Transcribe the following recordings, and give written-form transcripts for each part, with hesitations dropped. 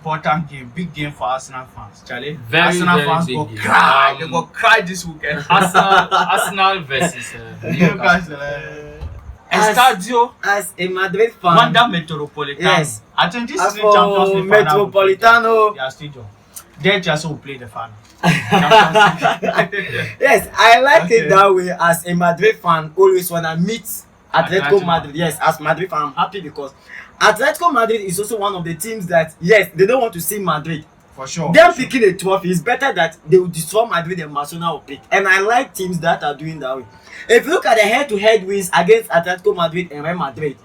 important game, big game for Arsenal fans. Charlie, Very, Arsenal very fans big go game. cry. They go cry this weekend. Arsenal versus Newcastle. Estadio As a Madrid fan, Wanda Metropolitano. Yes. I think this as is Champions for League final will play Metropolitano, their stadium. They just will play the final. Champions League. yes, I like Okay. it that way. As a Madrid fan, always when I meet Atletico Atletico. Madrid, yes, as Madrid fan, I'm happy because Atletico Madrid is also one of the teams that, yes, they don't want to see Madrid. For sure. Them picking a trophy is better that they will destroy Madrid than Barcelona will pick. And I like teams that are doing that way. If you look at the head-to-head wins against Atletico Madrid and Real Madrid,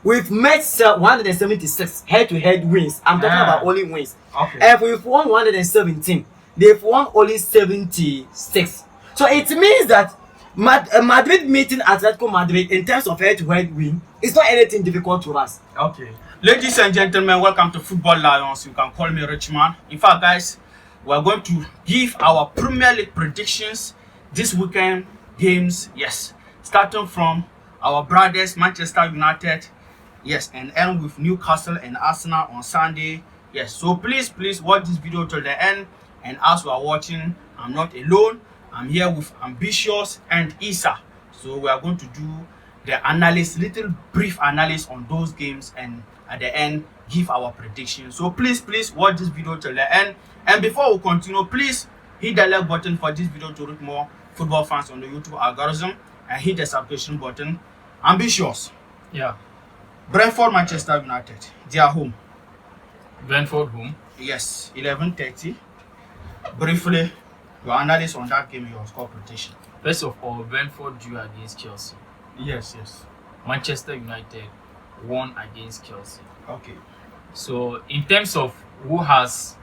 we've met 176 head-to-head wins. I'm talking about only wins. Okay. And we've won 117. They've won only 76. So it means that Madrid meeting Atletico Madrid in terms of head-to-head win is not anything difficult to us. Okay. Ladies and gentlemen, welcome to Football Lions. You can call me Richman. In fact, guys, we're going to give our Premier League predictions this weekend games. Yes, starting from our brothers Manchester United. Yes, and end with Newcastle and Arsenal on Sunday. Yes, so please watch this video till the end. And as we are watching, I'm not alone. I'm here with Ambitious and Isa. So we are going to do the analysis, little brief analysis on those games, and at the end give our predictions. So please watch this video till the end. And before we continue, please hit the like button for this video to reach more football fans on the YouTube algorithm, and hit the subscription button. Ambitious. Yeah. Brentford, Manchester United. They are home. Brentford home. Yes, 11:30. Briefly, your analysis on that game, your score prediction. First of all, Brentford drew against Chelsea. Yes. Manchester United won against Chelsea. Okay. So in terms of who has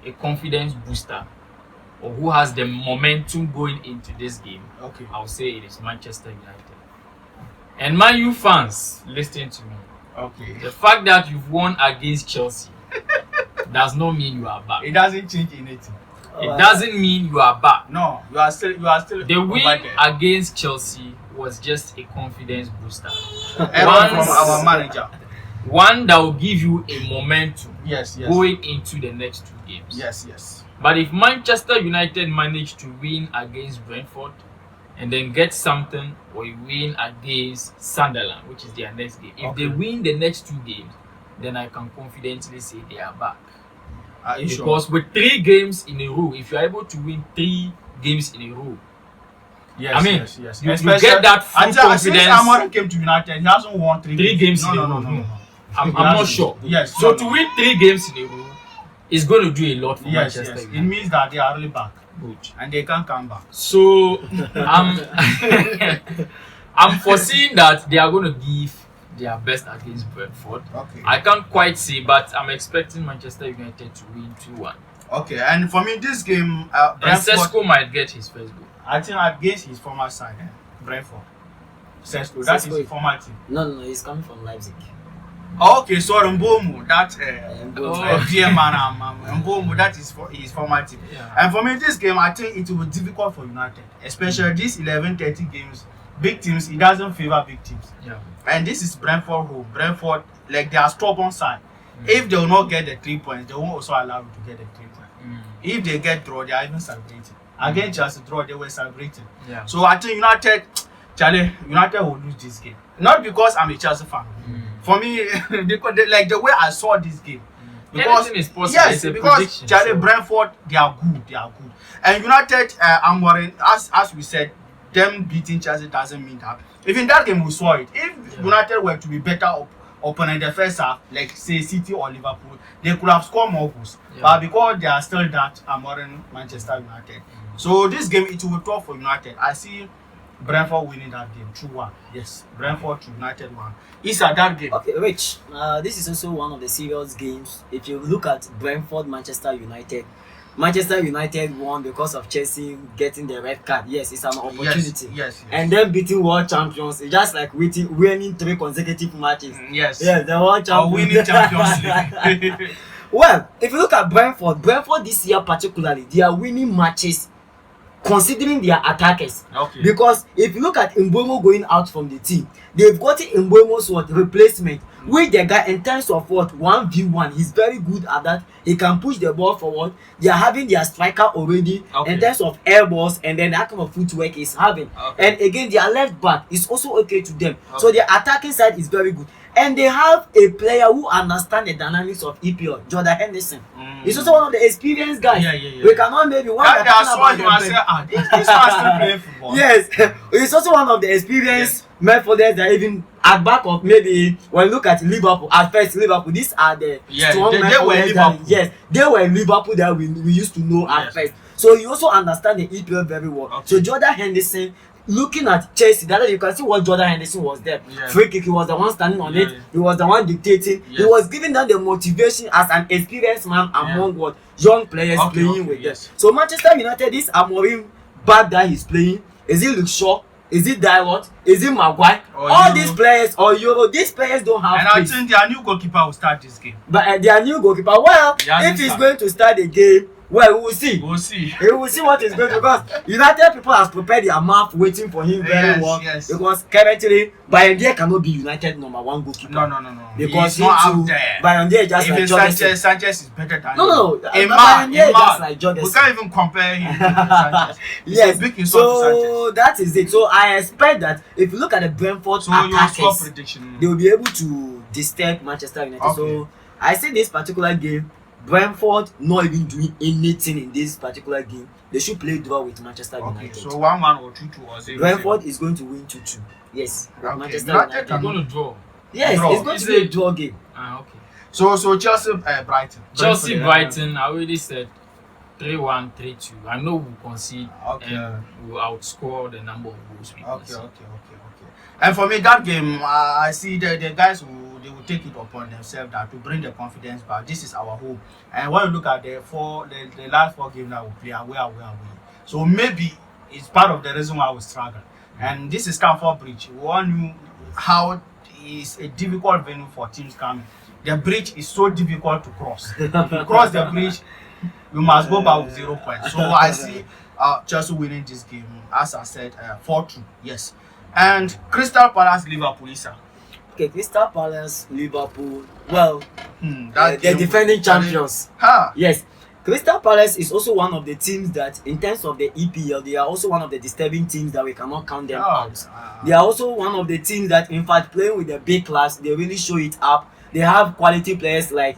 a confidence booster or who has the momentum going into this game, Okay. I'll say it is Manchester United. And Man U fans, listen to me. Okay. The fact that you've won against Chelsea does not mean you are back. It doesn't change anything. It doesn't mean you are back. No, you are still The over win there. against Chelsea was just a confidence booster. Error from Once- our manager. One that will give you a momentum Yes. going into the next two games. Yes. But if Manchester United manage to win against Brentford and then get something, or you win against Sunderland, which is their next game, if they win the next two games, then I can confidently say they are back. Are you sure? Because with 3 games in a row, if you are able to win 3 games in a row, Yes, I mean, yes. you Especially- get that full Until since confidence. Amorim came to United, he hasn't won 3 3 games in a row. No. I'm He not hasn't. sure. Yes. So to win 3 games in a row is going to do a lot for Yes. Manchester It United. means that they are really back Good. and they can't come back. So I'm foreseeing that they are going to give their best against Brentford. Okay. I can't quite say, but I'm expecting Manchester United to win 2-1. Okay. And for me, this game, And Brentford, Sesko might get his first goal. I think against his former side, Brentford. Sesko, that is Sesko. his former team. No, he's coming from Leipzig. Okay, so Mbomu, that Mbomu. dear man, Mbomu, that is for his former team. Yeah. And for me, this game, I think it will be difficult for United, especially these 11:30 games. Big teams, it doesn't favor big teams. Yeah. And this is Brentford home. Brentford, like they are stubborn side. If they will not get the 3 points, they won't also allow you to get the 3 points. If they get draw, they are even celebrating. Against Chelsea draw, they were celebrating. Yeah. So I think United will lose this game. Not because I'm a Chelsea fan. For me, because like the way I saw this game. Because Anything is possible. yes, It's a because prediction, Charlie so- Brentford, they are good. And United, I'm worried, as we said, them beating Chelsea doesn't mean that. Even that game we saw it. If United were to be better opponent in the first half, like say City or Liverpool, they could have scored more goals. Yeah. But because they are still that Amorim Manchester United. So this game it will be tough for United. I see Brentford winning that game 2-1. Yes, Brentford to United 1. It's at that game. Okay, Rich. This is also one of the serious games. If you look at Brentford, Manchester United won because of Chelsea getting the red card. Yes, it's an opportunity. Yes. And then beating world champions. It's just like winning 3 consecutive matches. Yes. Yes, the world Or champions. winning Champions League. Well, if you look at Brentford this year particularly, they are winning matches considering their attackers. Okay. Because if you look at Mbeumo going out from the team, they've gotten Mbeumo's replacement. With the guy in terms of 1v1, he's very good at that. He can push the ball forward. They are having their striker already in terms of air balls, and then that kind of footwork is having. And again, their left back is also okay to them. So their attacking side is very good. And they have a player who understands the dynamics of EPL, Jordan Henderson. He's also one of the experienced guys. We cannot maybe one that I saw him and said, this man still playing football. Yes, he's also one of the experienced midfielders that even at back of maybe when you look at Liverpool, at first Liverpool, these are the strong midfielders. Yes, they were Liverpool that we used to know at first. So he also understands the EPL very well. So Jordan Henderson, looking at Chelsea, that you can see what Jordan Henderson was there. Free kick, he was the one standing on it. He was the one dictating. He was giving them the motivation as an experienced man among what young players playing with them. So Manchester United, this Amorim back that he's playing, is it Luke Shaw? Is it Dalot? Is it Maguire? All these players or Euro, these players don't have. And I think their new goalkeeper will start this game. But their new goalkeeper, well, if he's going to start the game, well, we will see. We'll see. We will see what is going to, because United people has prepared their mouth waiting for him very well. Because currently, Bayern cannot be United number 1 goalkeeper. No. Because he's not out there. Bayern just even like Sanchez is better than him. No. Bayern just like Jordan. We can't even compare him to Sanchez. Yes. Big insult to Sanchez. That is it. So I expect that if you look at the Brentford attackers, they will be able to disturb Manchester United. So I see this particular game, Brentford not even doing anything in this particular game. They should play draw with Manchester United. So 1-1 or 2-2 or 0-0. Brentford is going to win 2-2. Yes. Manchester United are going to draw. Yes, it's going to be a draw game. Okay. So Chelsea Brighton. Chelsea Brighton, I already said 3-1, 3-2. I know we'll concede and we'll outscore the number of goals we concede. Okay. And for me, that game, I see the guys will take it upon themselves that to bring the confidence back. This is our hope. And when you look at the last 4 games that we play, away. So maybe it's part of the reason why we struggle. And this is Stamford Bridge. We all knew how it's a difficult venue for teams coming. The bridge is so difficult to cross. If you cross the bridge, you must go back with 0 points. So I see Chelsea winning this game, as I said, 4-2. Yes. And Crystal Palace, Liverpool, Isa. Okay, Crystal Palace, Liverpool. Well, they're defending champions. Yes. Crystal Palace is also one of the teams that, in terms of the EPL, they are also one of the disturbing teams that we cannot count them out. They are also one of the teams that, in fact, playing with the big class, they really show it up. They have quality players like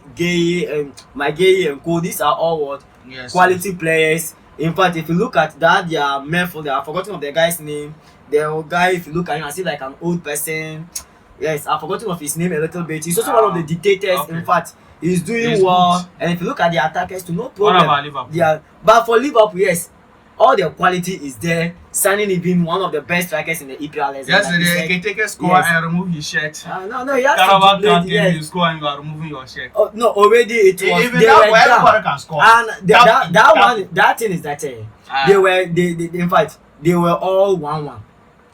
Maguire and Co. These are all what? Quality players. In fact, if you look at that, they are Merfolk. I've forgotten of the guy's name. The guy, if you look at him, I see like an old person. Yes, I've forgotten of his name a little bit. He's also one of the dictators. In fact, he's doing well. Good. And if you look at the attackers, to no problem. What about Liverpool? But for Liverpool, yes, all the quality is there. Signing even one of the best strikers in the EPL. Yes, he can take a score and remove his shirt. No, he has to jubilate. Yes. You score and you are removing your shirt. Oh, no, already it was. Even everybody can score. And that thing is that they were in fact they were all 1-1.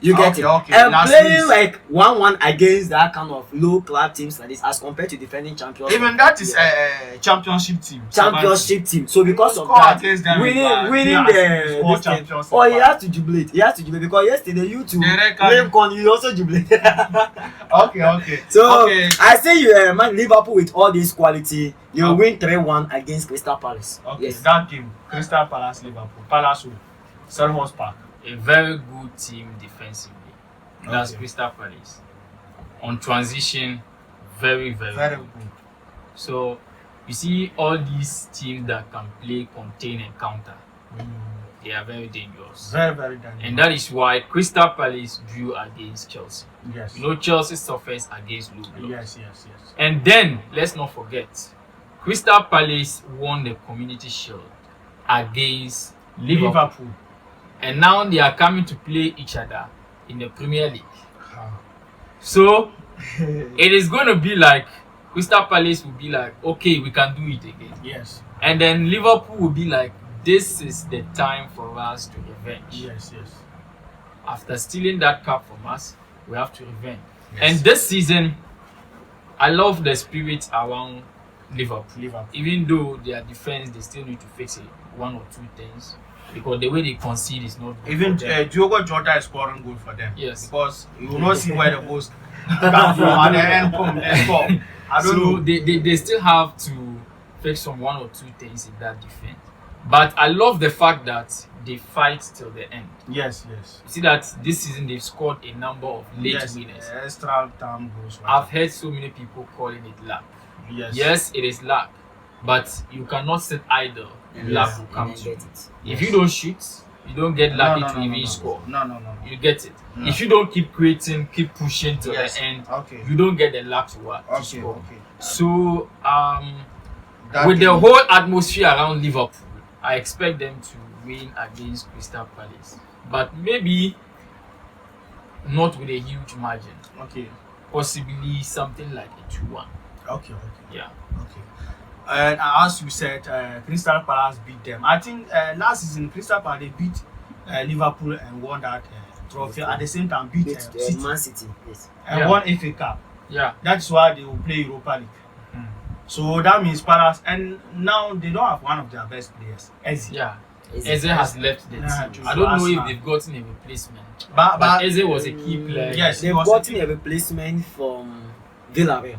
You get it? And playing like 1-1 against that kind of low club teams like this, as compared to defending champions. Even that is a championship team. So because of that, winning the champions. Oh, he has to jubilate. Because yesterday you two, you also jubilate. Okay. So I say you Liverpool with all this quality, you win 3-1 against Crystal Palace. Okay, yes. That game, Crystal Palace, Liverpool, Palace, Selhurst Park. A very good team defensively. That's Crystal Palace. On transition, very good. So you see all these teams that can play, contain, and counter. They are very dangerous. Very dangerous. And that is why Crystal Palace drew against Chelsea. Yes. You know, Chelsea suffers against low blocks. Yes. And then let's not forget, Crystal Palace won the Community Shield against Liverpool. And now they are coming to play each other in the Premier League. So it is going to be like Crystal Palace will be like, okay, we can do it again. Yes. And then Liverpool will be like, this is the time for us to revenge. Yes. After stealing that cup from us, we have to revenge. Yes. And this season, I love the spirit around Liverpool. Even though their defense, they still need to fix it, 1 or 2 things. because the way they concede is not good Even for them. Diogo Jota is scoring goal for them. Yes. Because you will not see where the goals come from at the end. Boom, they score. I don't So know. they still have to fix some one or two things in that defense. But I love the fact that they fight till the end. Yes, yes. You see that this season they've scored a number of late Yes, winners. extra time goals. I've heard so many people calling it luck. Yes. Yes, it is luck, but you cannot sit idle and luck will come and to then you. get it. If you don't shoot, you don't get lucky No, to even score. No. You get it. No. If you don't keep creating, keep pushing till Yes. the end, Okay. you don't get the luck to Okay. score. Okay. So That with the game- whole atmosphere around Liverpool, I expect them to win against Crystal Palace, but maybe not with a huge margin. Okay. Possibly something like a 2-1. Okay. Yeah. Okay. And as you said, Crystal Palace beat them. I think last season Crystal Palace they beat Liverpool and won that trophy. At the same time, beat Beat City Man City. Yes. and Yeah. won FA Cup. Yeah. That's why they will play Europa League. Mm. So that means Palace, and now they don't have one of their best players, Eze. Yeah. Is Eze it? has left the Yeah, team. true. I don't know Arsenal. if they've gotten a replacement. But But Eze was a key player. Yes. They've was gotten a- a replacement from Villarreal.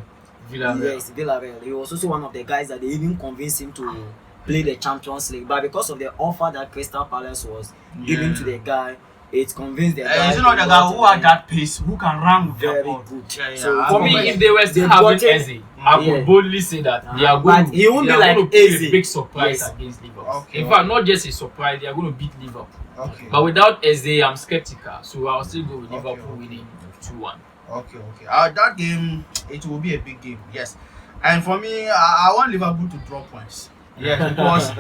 Villarreal. Yes, Villarreal. He was also one of the guys that they even convinced him to play the Champions League. But because of the offer that Crystal Palace was giving to the guy, it convinced the guy. is it not the guy who had that pace, who can run with the Very ball? good. Yeah. So I For know. me, But if they were still they having got it- Eze, I Yeah. could boldly say that they are But going to, he won't they be are like going to be Eze. a big surprise Yes. against Liverpool. Okay, In okay. fact, not just a surprise, they are going to beat Liverpool. Okay. But without Eze, I'm skeptical. So I'll still go with Okay, Liverpool okay. winning 2-1. Okay. That game, it will be a big game. Yes. And for me, I want Liverpool to draw points. Yes, because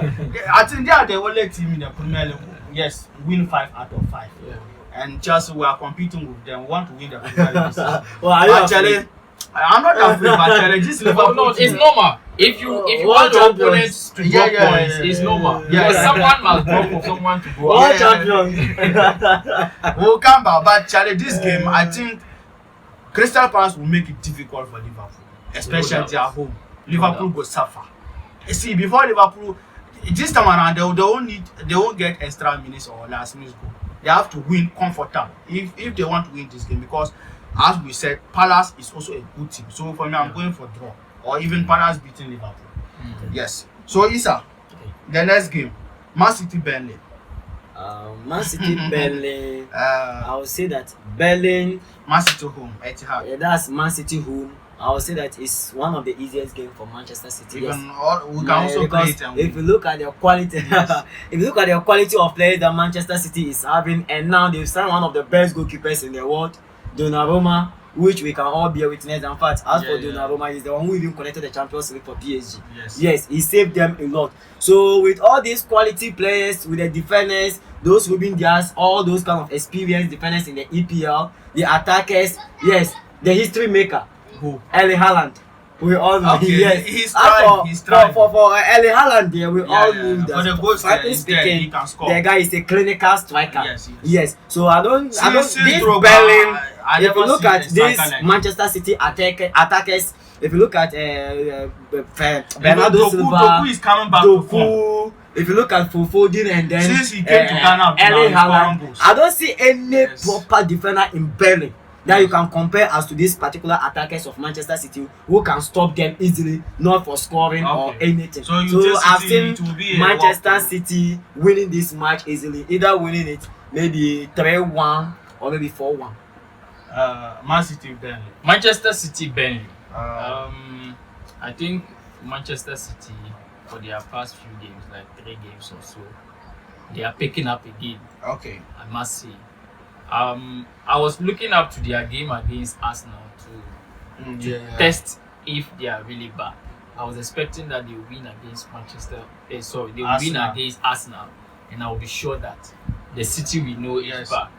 I think they are the only team in the Premier League. Yes, win 5 out of 5. Yeah. And Chelsea, we are competing with them. We want to win the Premier League. Well, are you Actually, afraid? I'm not afraid, but actually, this Liverpool. No, it's team- normal. If you World want your champions. opponents to draw Yeah, points, yeah, it's yeah, normal. yeah, Because yeah. someone must draw for someone to go World out. champions. We'll come back, but Charlie, this game, I think Crystal Palace will make it difficult for Liverpool, especially No at their doubt. home. Liverpool doubt. will suffer. You see, before Liverpool, this time around, they won't get extra minutes or last minutes goal. They have to win comfortable if they want to win this game, because, as we said, Palace is also a good team. So for me, I'm going for draw or even Palace beating Liverpool. Yes. So Isa, the next game, Man City Burnley. Man City, Burnley. Uh, I would say that Burnley. Man City home, Etihad. That's Man City home. I would say that it's one of the easiest games for Manchester City. We Yes. can Yeah, also play because it and if win. you look at the quality, if you look at the quality of players that Manchester City is having, and now they've signed one of the best goalkeepers in the world, Donnarumma, which we can all be a witness. In fact, as for Yeah. Donnarumma, he's the one who even connected the Champions League for PSG. Yes. Yes, he saved them a lot. So with all these quality players, with the defenders, those Ruben Dias, all those kind of experienced defenders in the EPL, the attackers, yes, the history maker, Who? Erling Haaland. We all know, Okay, yes. he's As trying, he's trying. For Erling Haaland, there we all Yeah, knew yeah. that. For the goals, frankly he's there, he speaking, can score. the guy is a clinical striker. Yes, yes. Yes. So I don't. This Drogba, Berlin. I If you never look seen at a this striker like Manchester City attackers, if you look at Bernardo Doku, Silva, Doku is coming back to form. Doku. If you look at Foden and then Since he came to Ghana, Erling now he's Haaland, scoring goals. I don't see any Yes. proper defender in Berlin that you can compare as to these particular attackers of Manchester City who can stop them easily, not for scoring or Okay. anything. So you just I've City, seen it will be a Manchester walk. City winning this match easily, either winning it maybe 3-1 or maybe 4-1. Man City Burnley. Manchester City, Burnley. Uh, I think Manchester City, for their past few games, like 3 games or so, they are picking up again. okay. I must say. I was looking up to their game against Arsenal to Yeah. test if they are really back. I was expecting that they will win against they will win Arsenal. against Arsenal, and I will be sure that the City we know Yes. is back.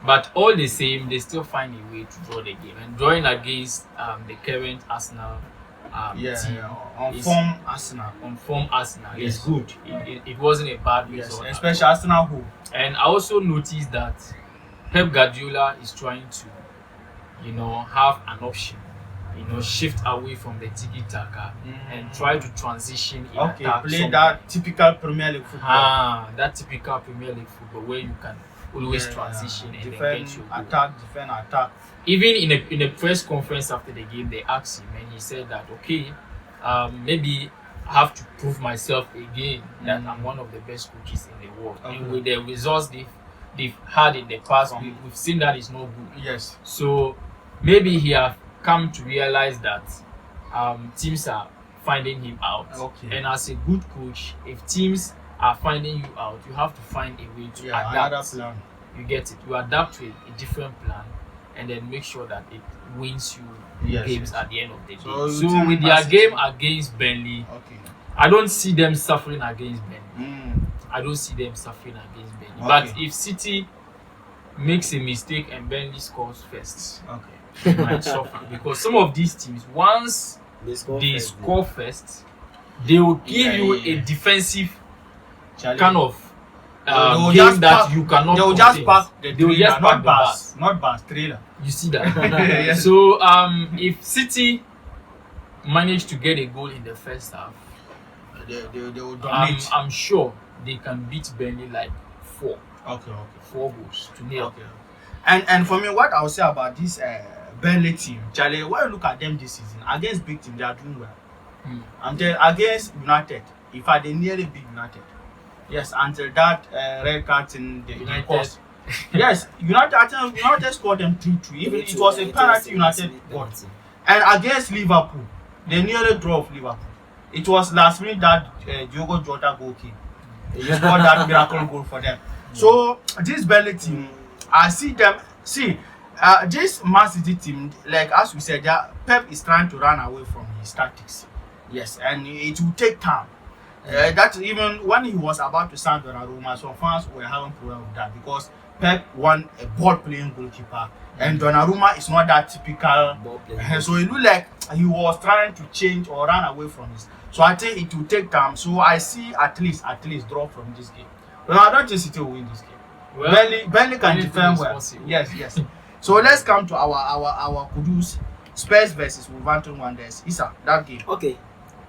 But all the same, they still find a way to draw the game. And drawing against the current Arsenal team On is- form Arsenal. on form Arsenal is Yes. good. It wasn't a bad Yes, result. especially Arsenal who. And I also noticed that Pep Guardiola is trying to, have an option shift away from the tiki-taka and try to transition in Okay, attack. play that typical Premier League football. That typical Premier League football where you can always transition and then defend, get your goal. attack. Even in a press conference after the game, they asked him and he said that maybe I have to prove myself again that I'm one of the best coaches in the world. And with the results they've had in the past, we've seen that it's not good. Yes. So maybe he have come to realize that teams are finding him out. Okay. And as a good coach, if teams are finding you out, you have to find a way to adapt. Another plan. You get it. You adapt to a different plan and then make sure that it wins you games at the end of the day. So with their game against Burnley, I don't see them suffering against Burnley. I don't see them suffering against Burnley. But if City makes a mistake and Burnley scores first, they might suffer. Because some of these teams, once they score first, they will give you a defensive kind of game that you cannot. They will just pass the they will just trailer, pass not bus trailer. You see that? So if City manage to get a goal in the first half, they will dominate. I'm sure they can beat Burnley like 4 goals to nil. And for me, what I will say about this Burnley team, Charlie, when you look at them this season against big team, they are doing well. And then against United, in fact, they nearly beat United. Yes, until that red card in the course. Yes, United scored them 2-2. Even it was a penalty United got. And against Liverpool, they nearly drove Liverpool. It was last minute that Diogo Jota goal came. He scored that miracle goal for them. So this Burnley team, I see them. This Man City team, like as we said, Pep is trying to run away from his tactics. Yes, and it will take time. That even when he was about to sign Donnarumma, some fans were having problem with that because Pep won a ball-playing goalkeeper, and Donnarumma is not that typical. So it looked like he was trying to change or run away from this. So I think it will take time. So I see at least draw from this game. But I don't think City will win this game. Well, Burnley can defend well. Yes. So let's come to our Kudus, Spurs versus Wolverhampton Wanderers. Isa, that game. Okay.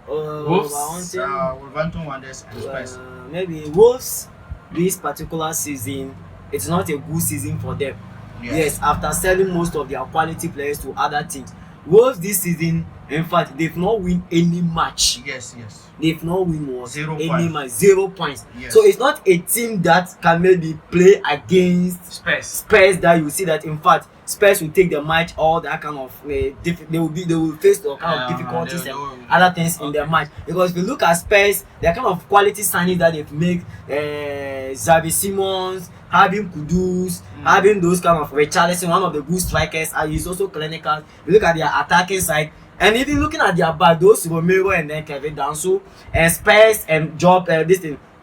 Wolverhampton Wanderers and Spurs. Maybe Wolves this particular season, it's not a good season for them. Yes, after selling most of their quality players to other teams. Wolves this season, in fact, they've not win any match. Yes. They've not win 0 match, 0 points. Yes. So it's not a team that can maybe play against Spurs that you see that in fact Spurs will take the match, all that kind of they will face all kind of difficulties and other things in their match. Because if you look at Spurs, the kind of quality signings that they've made, Xavi Simons, having Kudus, having those kind of Richarlison, one of the good strikers, and he's also clinical. You look at their attacking side, and even looking at their back, those Romero and then Kevin Danso, and Spurs and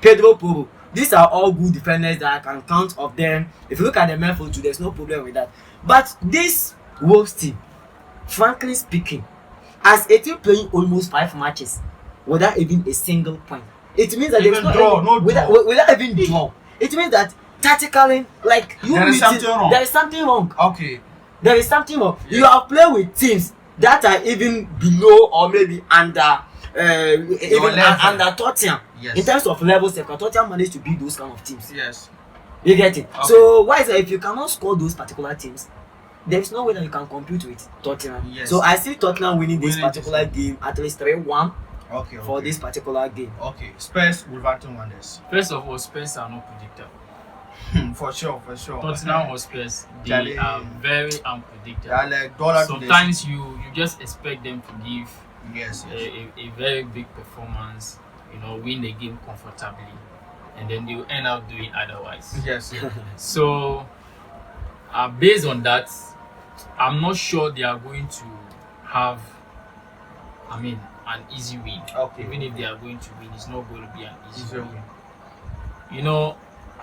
Pedro Porro. These are all good defenders that I can count of them. If you look at the midfield too, there's no problem with that. But this Wolves team, frankly speaking, as a team playing almost 5 matches without even a single point, it means that there's without even draw. It means that tactically, like there is something wrong. Okay. There is something wrong. Yeah. You have played with teams that are even below or maybe under under Tottenham. Yes. In terms of levels, Tottenham managed to beat those kind of teams. Yes. You get it? Okay. So why is it if you cannot score those particular teams, there's no way that you can compete with Tottenham. Yes. So I see Tottenham winning this particular game at least 3-1 for this particular game. Okay. Spurs, Wolverhampton Wanderers. First of all, Spurs are not predictable. For sure. Tottenham Hotspurs, they are very unpredictable. Like sometimes you just expect them to give a very big performance, win the game comfortably, and then they will end up doing otherwise. Yes. So based on that, I'm not sure they are going to have an easy win. Okay. Even if they are going to win, it's not going to be an easy win.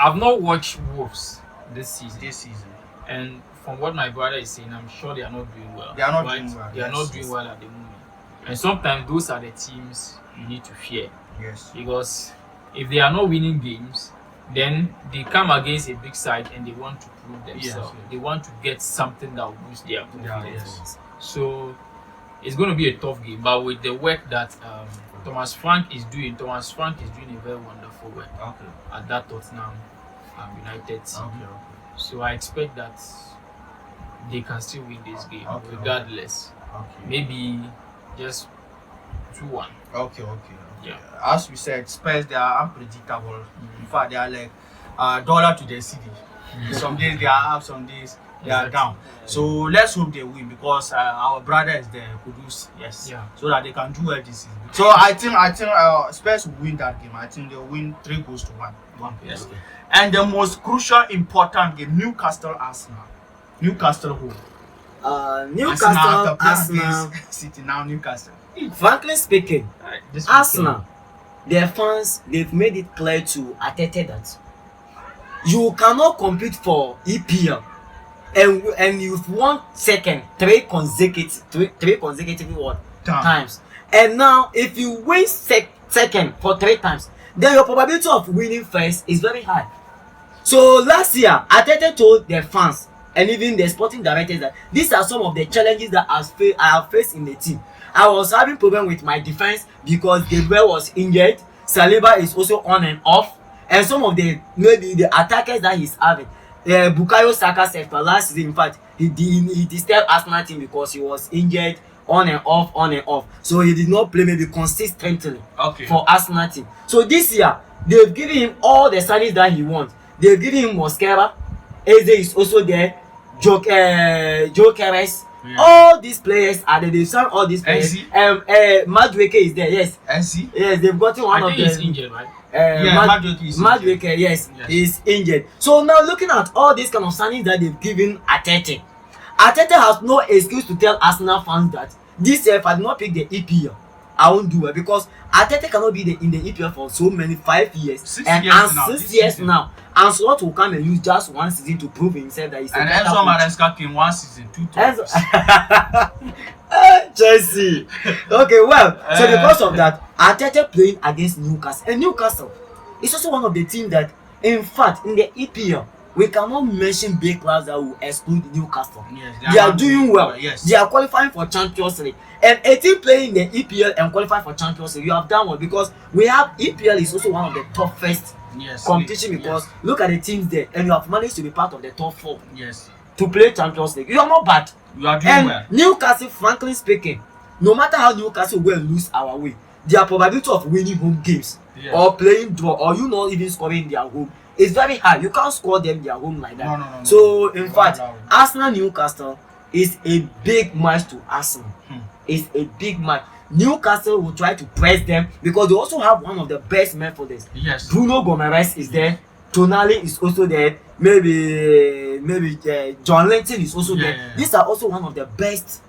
I've not watched Wolves this season. And from what my brother is saying, I'm sure they are not doing well. They are not doing well. They are not doing well at the moment. And sometimes those are the teams you need to fear. Yes. Because if they are not winning games, then they come against a big side and they want to prove themselves. Yes. They want to get something that will boost their confidence. Yes. So it's going to be a tough game. But with the work that Thomas Frank is doing a very wonderful work at that Tottenham United team. So I expect that they can still win this game regardless. Maybe just 2-1. Okay. Yeah. As we said, Spurs, they are unpredictable. In fact, they are like dollar to the city. Some days they are up, some days they are down. So let's hope they win because our brother is there, Kudus, so that they can do well this season. So I think Spurs will win that game. I think they'll win 3-1. Yes. And the most crucial, important game, Newcastle Arsenal. Newcastle home. Newcastle Arsenal. City now Newcastle. Frankly speaking, This Arsenal, their fans, they've made it clear to Arteta that you cannot compete for EPL and you've won second three consecutive times. And now if you win second for 3 times, then your probability of winning first is very high. So last year, Arteta told their fans and even the sporting directors that these are some of the challenges that I have faced in the team. I was having problem with my defense because Gabriel was injured. Saliba is also on and off, and some of the attackers that he's having. Bukayo Saka said for last season, in fact, he disturbed Arsenal team because he was injured on and off. So he did not play maybe consistently for Arsenal team. So this year, they've given him all the signings that he wants. They've given him Mosquera. Eze is also there. Joe Keres. All these players are there. They signed all these players. Madueke is there. Yes. Yes, they've gotten one of them. He's injured, right? Madueke, yes, is injured. So now looking at all these kind of signings that they've given Arteta has no excuse to tell Arsenal fans that this year if I did not pick the EPL, I won't do it because Arteta cannot be in the EPL for so many 5 years. 6 years now. And Slot will come and use just 1 season to prove himself that he's a better coach. Enzo Maresca came 1 season, 2 times. Chelsea. Okay, well, so because of that, Arteta playing against Newcastle. And Newcastle is also one of the teams that, in fact, in the EPL, we cannot mention big clubs that will exclude Newcastle. Yes, they are doing well. Yes. They are qualifying for Champions League. And a team playing in the EPL and qualifying for Champions League, you have done well because we have EPL is also one of the toughest competition because look at the teams there and you have managed to be part of the top 4 to play Champions League. You are not bad. You are doing well. Newcastle, frankly speaking, no matter how Newcastle will lose our way, their probability of winning home games or playing draw or you not even scoring their home is very high. You can't score them their home like that. No. So in fact, Arsenal Newcastle is a big match to Arsenal. It's a big match. Newcastle will try to press them because they also have one of the best midfielders. Yes. Bruno Gomes is there. Tonali is also there. Maybe John Linton is also there. Yeah. These are also one of the best.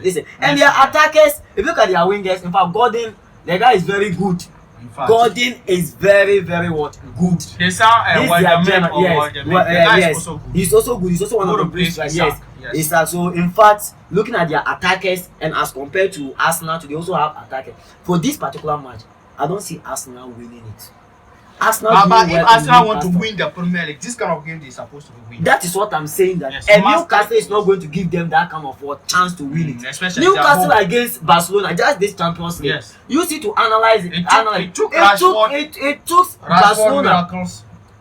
Listen, and Yes, their attackers. If you look at their wingers, in fact, Gordon, the guy is very good. In fact, Gordon is very good. They sound yes. Also good. He's also good. He's also one of the best. Yes. So in fact, looking at their attackers and as compared to Arsenal, they also have attackers. For this particular match, I don't see Arsenal winning it. Arsenal but if Arsenal want to win the Premier League, this kind of game they're supposed to win. That is what I'm saying. That Yes, and Newcastle is not going to give them that kind of chance to win it. Especially Newcastle against Barcelona, just this Champions League. Yes. You see to analyze it. It took Barcelona.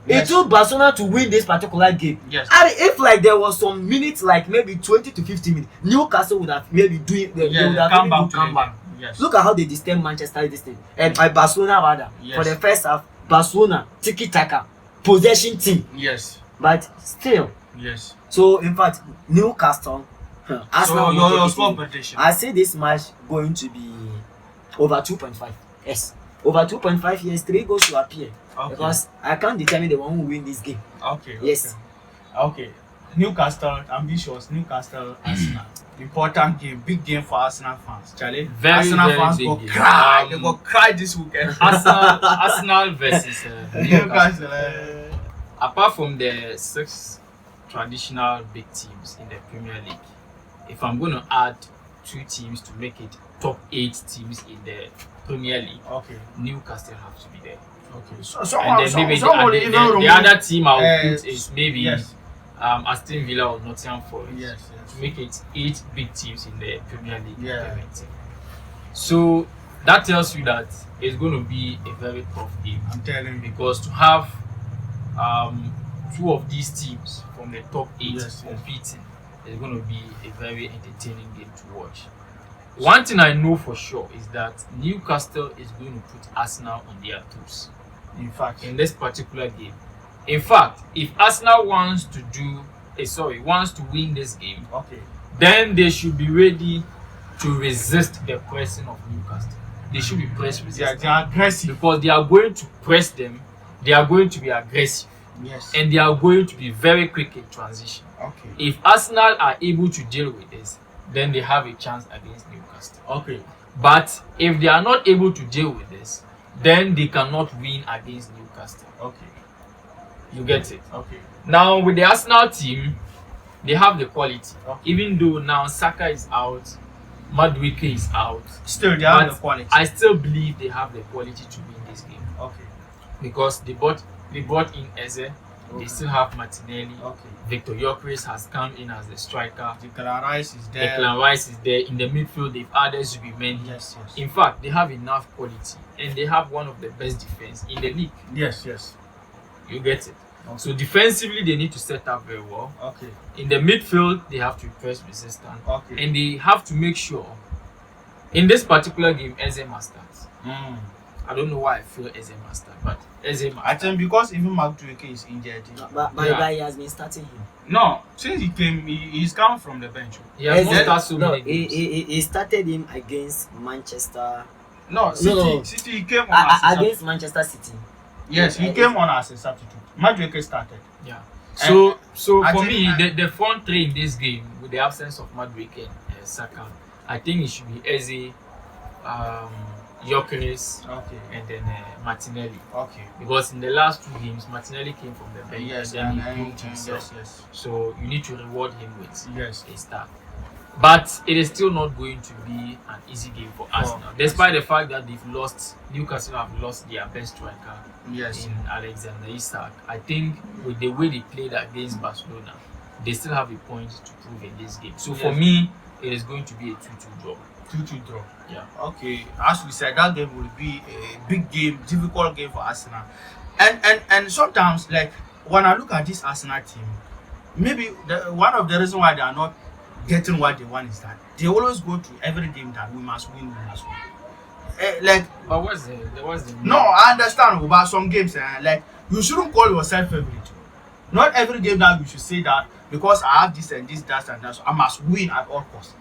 It took Barcelona to win this particular game. Yes. And if like there was some minutes, like maybe 20 to 50 minutes, Newcastle would have maybe they would have come back. Yes. Look at how they disturbed Manchester this thing. And by Barcelona rather. Yes. For the first half, Barcelona, tiki-taka, possession team. Yes. But still. Yes. So in fact, Newcastle, Arsenal. So your score prediction? I say this match going to be over 2.5. Yes. Over 2.5 years, 3 goals to appear. Okay. Because I can't determine the one who win this game. Okay. Yes. Okay. Newcastle, ambitious. Newcastle, Arsenal. Important game, big game for Arsenal fans. Charlie, Arsenal fans go cry. They go cry this weekend. Arsenal versus Newcastle. Apart from the 6 traditional big teams in the Premier League, if I'm going to add 2 teams to make it top 8 teams in the Premier League, Newcastle have to be there. Okay. And then maybe the other team I'll put is maybe Aston Villa or Nottingham Forest Yes. to make it 8 big teams in the Premier League. Yeah. Everything. So that tells you that it's going to be a very tough game. I'm telling you. Because to have two of these teams from the top 8 Yes. competing is going to be a very entertaining game to watch. One thing I know for sure is that Newcastle is going to put Arsenal on their toes In fact. in this particular game. In fact, if Arsenal wants to win this game, Okay. then they should be ready to resist the pressing of Newcastle. They should be press They resistant are aggressive. because they are going to press them. They are going to be aggressive Yes. and they are going to be very quick in transition. Okay. If Arsenal are able to deal with this, then they have a chance against Newcastle. Okay. But if they are not able to deal with this, then they cannot win against Newcastle. Okay. You get it? Okay. Now with the Arsenal team, they have the quality. Okay. Even though now Saka is out, Madueke is out, Still, they have but the quality. I still believe they have the quality to win this game Okay. because they brought in Eze. Okay. They still have Martinelli. Okay. Victor Gyökeres has come in as the striker. Declan Rice is there. Declan Rice is there. In the midfield, they've added Zubimendi. Yes. Yes. In fact, they have enough quality and they have one of the best defense in the league. Yes. Yes. You get it? Okay. So defensively, they need to set up very well. Okay. In the midfield, they have to be press resistant. Okay. And they have to make sure in this particular game, Eze must start. I don't know why I feel Eze must start, but Eze must I start. think because even Madueke is injured. But Yeah. he has been starting him. No, since he came, he's come from the bench. He has not Eze- started so no, many games. he started him against Manchester. No, City. No. City he came on as a substitute. Against Manchester City. Yes, he came on as a substitute. Madueke started. Yeah. So I for think- me, the front three in this game, with the absence of Madueke and Saka, I think it should be Eze, Gyökeres, Okay. and then Martinelli. Okay. Because in the last 2 games, Martinelli came from the bench Yes, and then and he proved himself. yes. So you need to reward him with Yes. a start. But it is still not going to be an easy game for Arsenal, despite the fact that Newcastle have lost their best striker Yes. in Alexander Isak. I think with the way they played against Barcelona, they still have a point to prove in this game. So for Yes. me, it is going to be a 2-2 draw. 2-2 draw. Yeah. Okay. As we said, that game will be a big game, difficult game for Arsenal. And sometimes, like when I look at this Arsenal team, maybe one of the reasons why they are not getting what they want is that they always go to every game that we must win. But what's the No, I understand about some games. Like you shouldn't call yourself favorite. Not every game that you should say that because I have this and this, that and that, so I must win at all costs.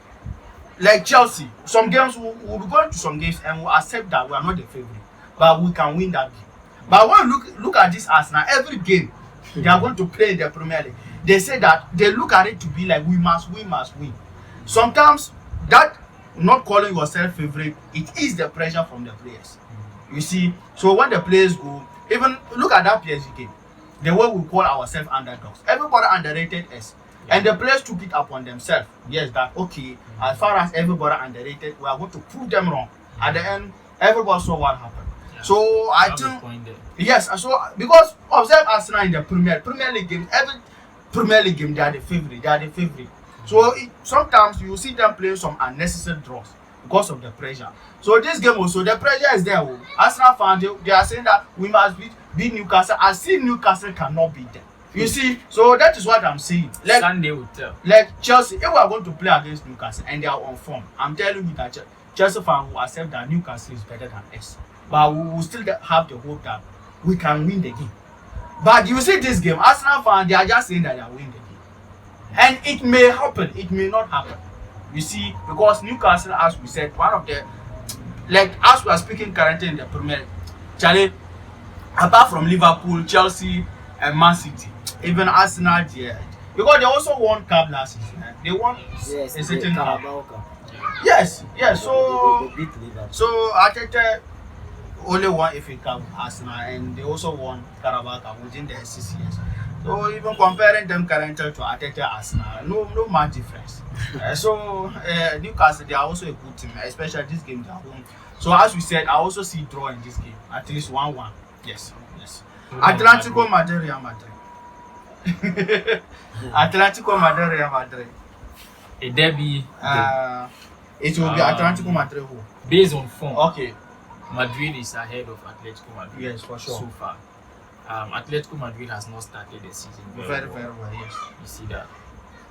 Like Chelsea, some games we'll be going to some games and we'll accept that we are not the favorite, but we can win that game. But when you look at this Arsenal, every game they are going to play in the Premier League, they say that they look at it to be like we must win. Sometimes that not calling yourself favorite, it is the pressure from the players. You see, so when the players go, even look at that PSG game, the way we call ourselves underdogs, everybody underrated us. And the players took it upon themselves. Yes, that okay, as far as everybody underrated, we are going to prove them wrong. At the end, everybody saw what happened. Yeah. So I Have a think point there. yes, so because observe Arsenal in the Premier League game, every Premier League game they are the favorite. So sometimes you see them playing some unnecessary draws because of the pressure. So this game also the pressure is there. Arsenal fans they are saying that we must beat Newcastle. I see Newcastle cannot beat them. You see, so that is what I'm saying. Sunday will tell. Like Chelsea, if we are going to play against Newcastle and they are on form, I'm telling you that Chelsea fans will accept that Newcastle is better than us. But we will still have the hope that we can win the game. But you see this game, Arsenal fans, they are just saying that they are winning the game. And it may happen, it may not happen. You see, because Newcastle, as we said, one of the, like as we are speaking currently in the Premier League, Charlie, apart from Liverpool, Chelsea, and Man City, even Arsenal, yeah, because they also won cup last season. They won Yes, a certain cup. Carabao Cup. Yes. So They beat Liverpool. so Arteta only won FA Cup with Arsenal, and they also won Carabao Cup within the 6 years. So even comparing them currently to Arteta Arsenal, no much difference. Newcastle, they are also a good team, especially this game they are home. So as we said, I also see draw in this game, at least 1-1. Yes. Atlético Madrid, Real Madrid. Atletico Madrid, Real Madrid. A derby. It will be Atletico Madrid who? Based on form, Okay. Madrid is ahead of Atletico Madrid. Yes, for sure. So far. Atletico Madrid has not started the season Very well, yes. You see that.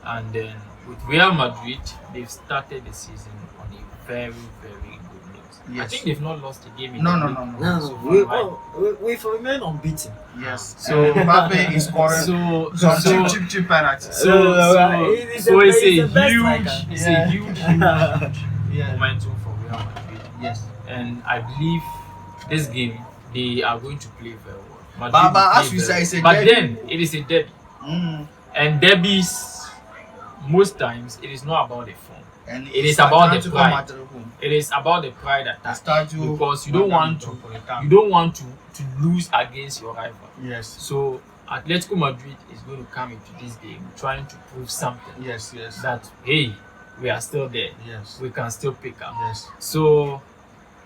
And then with Real Madrid, they've started the season on a very, very good note. I Yes. think they've not lost a game in No, the no, league. no, no. No, So we, far, right? we've remained unbeaten. Yes. So- So Mbappe is scoring So cheap penalties. It's a best striker. it's a huge Yeah. momentum for Real Madrid. Yes. And I believe this game they are going to play very well. Madrid But will as play we say, very it's a well. But derby. then it is a derby. Mm. And derbies, most times, it is not about the form. And It is about the Atletico pride. Madrid who? It is about the pride The attack. statue. Because you don't want to lose against your rival. Yes. So Atletico Madrid is going to come into this game trying to prove something Yes. Yes. that hey, we are still there. Yes. We can still pick up. Yes. So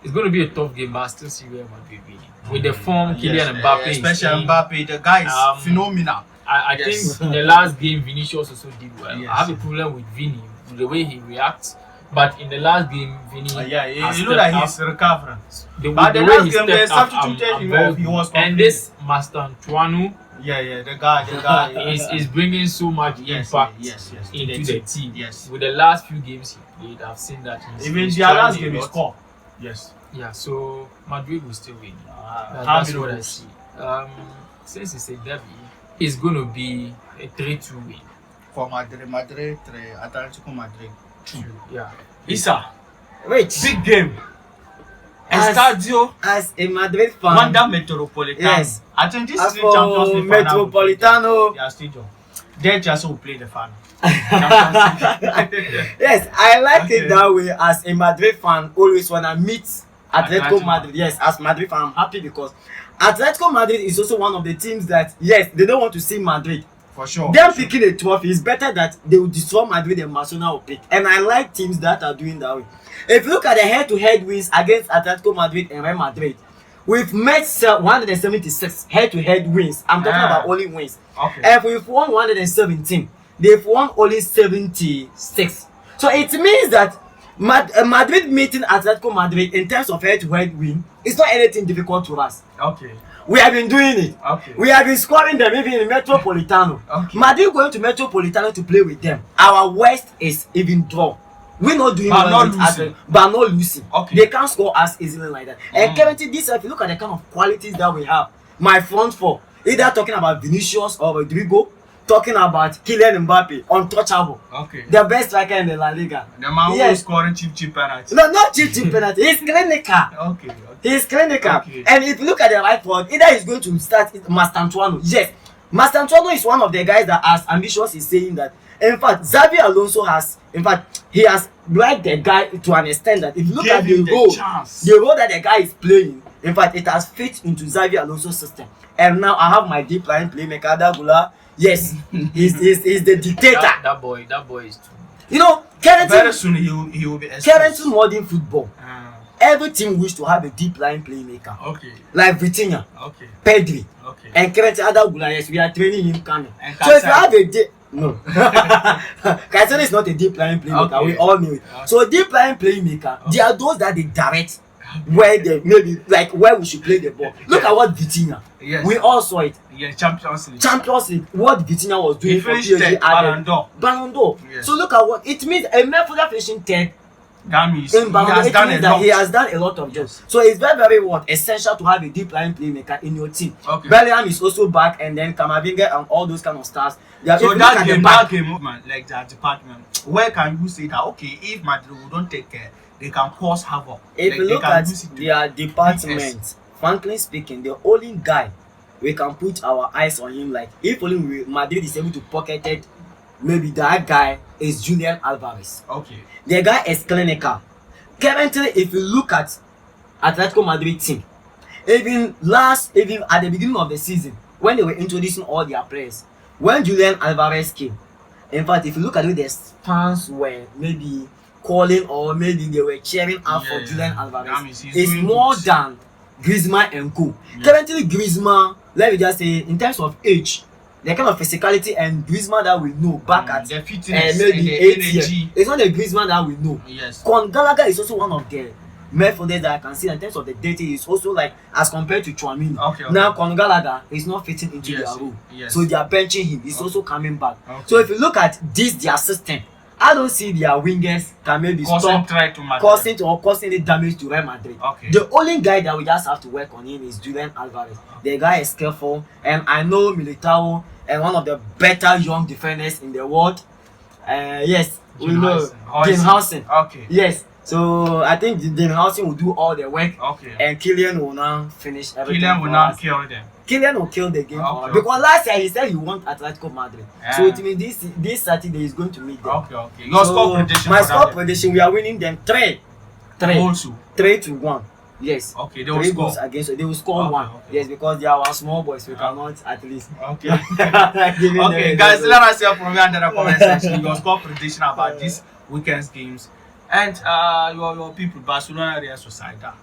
it's going to be a tough game, but I still see Real Madrid winning. With the form Kylian Mbappe is especially in, Mbappe, the guy is phenomenal. I Yes. think in the last game Vinicius also did well. Yes. I have a problem with Vini, with the way he reacts. But in the last game, Vini has you know that stepped he's recovering. the, But the the way last he game they stepped up, substituted I'm him very off, he good. was And complete. this Mastantuano Yeah, the guy is bringing so much yes, impact yes, into the team. Yes. With the last few games he played, I've seen that Even he's their trying last a game he lot. scored. Yes. Yeah, so Madrid will still win. How That's many what I goals? see. Since it's a derby, it's going to be a 3-2 win. For Madrid 3, Atletico Madrid 2. Yeah. Isa, Wait, big game. As- Estadio as a Madrid fan, Wanda Metropolitano. Yes. I think this as is the Champions for League final. will play Metropolitano, their stadium. They just will play the final. yes, I like Okay. it that way. As a Madrid fan, always when I meet Atletico Atletico. Madrid, yes, as Madrid fan, I'm happy because Atletico Madrid is also one of the teams that, yes, they don't want to see Madrid. For sure. Them picking a trophy is better that they will destroy Madrid and Barcelona will pick. And I like teams that are doing that way. If you look at the head-to-head wins against Atletico Madrid and Real Madrid, we've met 176 head-to-head wins. I'm talking Yeah. about only wins. Okay. And we've won 117. They've won only 76. So it means that Madrid meeting Atletico Madrid in terms of head-to-head win is not anything difficult to us. Okay. We have been doing it. Okay. We have been scoring them even in Metropolitano. Okay. Madrid going to Metropolitano to play with them. Our worst is even draw. We're not doing But well not with losing. Atletico, but not losing. Okay. They can't score us easily like that. And Mm. currently, this, if you look at the kind of qualities that we have, my front four, either talking about Vinicius or Rodrigo, talking about Kylian Mbappe, untouchable, Okay. the best striker in the La Liga. The man who Yes. is scoring cheap penalties. No, not cheap penalty. He's clinical. Okay. He's clinical. Okay. And if you look at the right forward, either he's going to start Mastantuano. Yes, Mastantuano is one of the guys that, as ambitious, is saying that. In fact, Xavi Alonso has, in fact, he has liked the guy to an extent that if you look Give at the him the role, chance. the role that the guy is playing, in fact, it has fit into Xavi Alonso's system. And now I have my deep line playmaker, Dagula. Yes, he's the dictator. That boy is too. You know, Very currently soon he will be exposed. modern football, every team wish to have a deep line playmaker. Okay. Like Vitinha, Okay. Pedri, Okay. and currently other Gula, yes, we are training him coming. And So if you Kansai. have a deep, no, Kaisel is not a deep line playmaker. Okay. We all know it. Okay. So deep line playmaker, they are those that they direct where they maybe like where we should play the ball. Look at what Vitinha. Yes. We all saw it. Yeah, Champions League. Champions League, what Vitinha was doing He for finished PSG third, Ballon d'Or. Ballon d'Or. Yes. So look at what it means. A Medvedev finishing third That means in he Ballon d'Or. has It done means a that lot. he has done a lot of jobs. So it's very what essential to have a deep line playmaker in your team. Okay. Bellingham is also back, and then Kamavinga and all those kind of stars. They are, if So you look at that the game, back, movement, like that department, where can you say that okay, if Madrid will don't take care, they can cause havoc. if Like, you they look can at use it to- their department, frankly speaking, the only guy we can put our eyes on him, like if only Madrid is able to pocket it, maybe that guy is Julian Alvarez. Okay. The guy is clinical. Currently, if you look at Atletico Madrid team, even at the beginning of the season, when they were introducing all their players, when Julian Alvarez came, in fact, if you look at it, the fans were maybe calling or maybe they were cheering up for Yeah, Julian that Alvarez. means he's It's doing more good. than Griezmann and co. Yeah. Currently, Griezmann, let me just say, in terms of age, the kind of physicality and Griezmann that we know back at the fitness maybe and the 8 energy. years. It's not the Griezmann that we know. Yes. Con Gallagher is also one of the midfielders that I can see in terms of the data is also like as compared to Chouamini. Okay. Now Con Gallagher is not fitting into Yes, their role. yes. So they are benching him. He's Okay. also coming back. Okay. So if you look at this their system, I don't see their wingers can maybe stop Concentrate to Madrid. causing any damage to Real Madrid. Okay. The only guy that we just have to work on him is Julian Alvarez. The guy is skillful, and I know Militao and one of the better young defenders in the world. Yes, we know Dean Housen. Okay. Yes, so I think Dean Housen will do all the work, Okay. and Kylian will now finish everything. Kylian will for not us. kill them. Kylian will kill the game for Okay, us. Because last year he said he wants Atletico Madrid. Yeah. So it means this Saturday he's going to meet them. Okay. Your score prediction. My for score that prediction, we are winning them 3 Also. 3-1. Yes. Okay, they will 3 score. goals against. They will score Okay, 1. okay. Yes, because they are our small boys. We cannot at least. Okay. Giving Okay, them guys, the- let us hear from you under the comment section. Your score prediction about this weekend's games. And your people, Barcelona, Real Sociedad.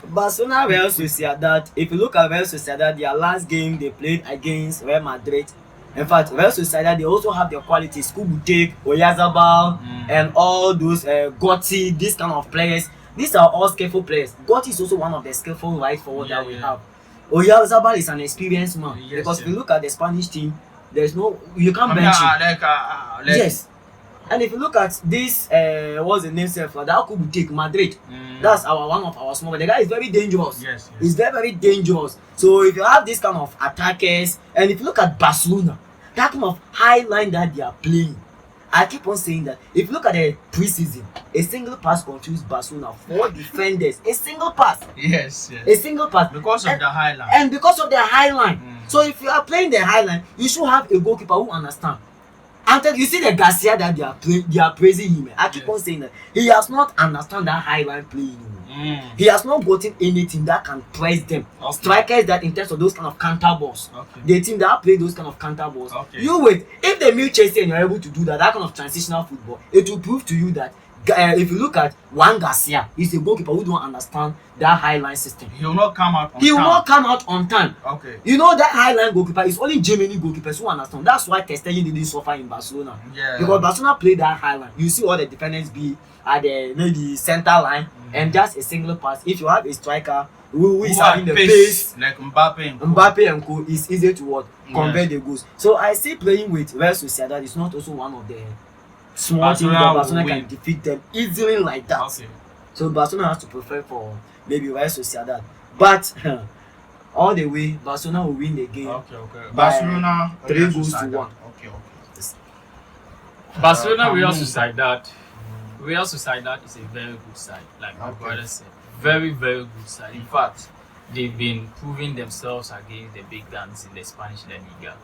Barcelona, Real Sociedad. If you look at Real Sociedad, their last game they played against Real Madrid. In fact, Real Sociedad, they also have their qualities. Kubutek, Oyarzabal, and all those Gotti, these kind of players. These are all skillful players. Gotti is also one of the skillful right forward that we have. Oyarzabal is an experienced man. Yes, because if yes. you look at the Spanish team, there's no, you can't I mean, bench him. Yes. And if you look at this, what's the name self? That Kubutek, Madrid. That's one of our small. The guy is very dangerous. Yes. He's very dangerous. So if you have this kind of attackers, and if you look at Barcelona, that kind of high line that they are playing, I keep on saying that if you look at the preseason, a single pass controls Barcelona, 4 defenders, a single pass, Yes. a single pass, Because of the highlight. and because of their high line. So if you are playing the high line, you should have a goalkeeper who understands. And then you see the Garcia that they are praising him. I keep on saying that he has not understand that high line playing. He has not gotten anything that can press them. Okay. Strikers that in terms of those kind of counter balls. Okay. The team that play those kind of counter balls. Okay. You wait. If they meet Chelsea and you're able to do that kind of transitional football, it will prove to you that if you look at Juan Garcia, he's a goalkeeper who don't understand that high line system. He will not come out on He will time. not come out on time. Okay. You know that high line goalkeeper is only Germany goalkeepers who understand. That's why Ter Stegen didn't suffer in Barcelona. Yeah. Because Barcelona played that high line. You see all the defenders be at the maybe center line and just a single pass. If you have a striker who is having the pace, like Mbappe. Mbappe and co, it's easy to what convert Yes. the goals. So I see playing with Real Sociedad is not also one of the small teams Barcelona that will Barcelona win. can defeat them easily like that. Okay. So Barcelona has to prefer for maybe Real Sociedad. But all the way, Barcelona will win the game. Okay. By Barcelona 3 Real goals to Sociedad. 1. Okay. Barcelona, Real Cameroon. Sociedad. Real Sociedad is a very good side, like my Okay. brother said. Very, very good side. In fact, they've been proving themselves against the big guns in the Spanish La Liga.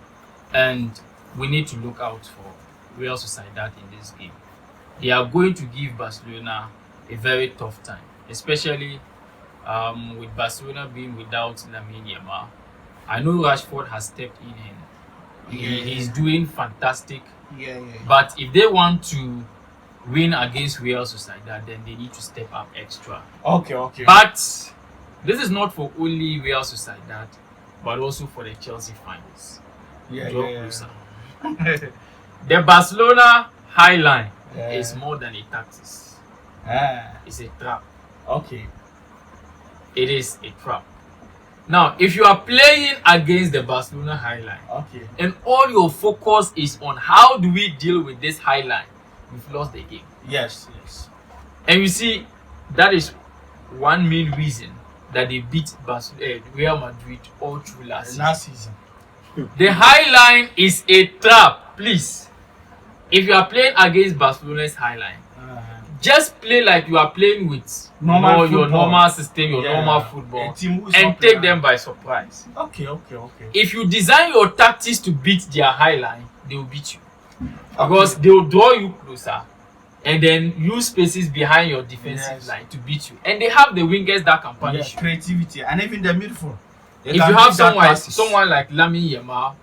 And we need to look out for Real Sociedad in this game. They are going to give Barcelona a very tough time, especially with Barcelona being without Lamine Yamal. I know Rashford has stepped in and he's doing fantastic. Yeah. But if they want to win against Real Sociedad, then they need to step up extra. Okay. But this is not for only Real Sociedad, but also for the Chelsea fans. Draw closer. The Barcelona high line is more than a tactics. It's a trap. Okay. It is a trap. Now, if you are playing against the Barcelona high line, Okay. and all your focus is on how do we deal with this high line, you've lost the game. Yes. And you see, that is one main reason that they beat Real Madrid all through last season. The high line is a trap, please. If you are playing against Barcelona's high line, just play like you are playing with Normal your football. normal system, your Yeah. normal football, A team who's and not take playing. them by surprise. Okay. If you design your tactics to beat their high line, they will beat you. Because they will draw you closer and then use spaces behind your defensive line to beat you. And they have the wingers that can punish you. Creativity and even the midfield. If you have someone like Lamine Yamal,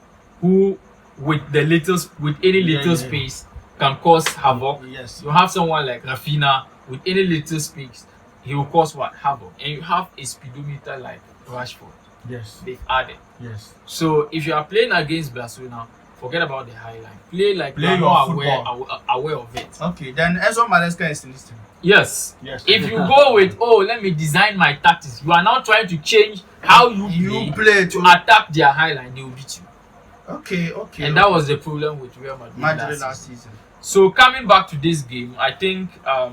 who with any little space can cause havoc. Yes. You have someone like Rafinha with any little space, he will cause havoc. And you have a speedometer like Rashford. Yes. they've added. Yes. So if you are playing against Barcelona, forget about the highline. Play like Play you are your not football. aware of it. Okay. Then Enzo Maresca is in this team. Yes. Yes. If you go with, oh, let me design my tactics, you are now trying to change how You play to to. attack their highline, they will beat you. Okay. Okay. And that was the problem with Real Madrid, Madrid last season. last season. So coming back to this game, I think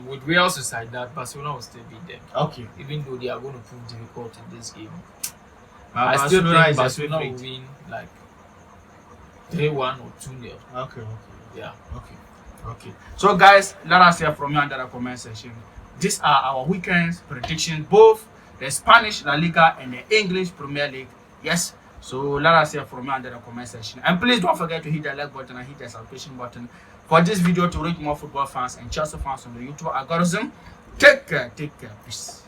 with Real Sociedad, Barcelona will still beat them, Okay. even though they are going to prove difficult in this game. But I still Barcelona think is a Barcelona will favorite. win like 3-1 or 2-0. Okay. Okay. Yeah. Okay. Okay. So guys, let us hear from you under the comment section. These are our weekend's predictions, both the Spanish La Liga and the English Premier League. Yes. So let us hear from you under the comment section. And please don't forget to hit the like button and hit the subscription button for this video to reach more football fans and Chelsea fans on the YouTube algorithm. Take care. Take care. Peace.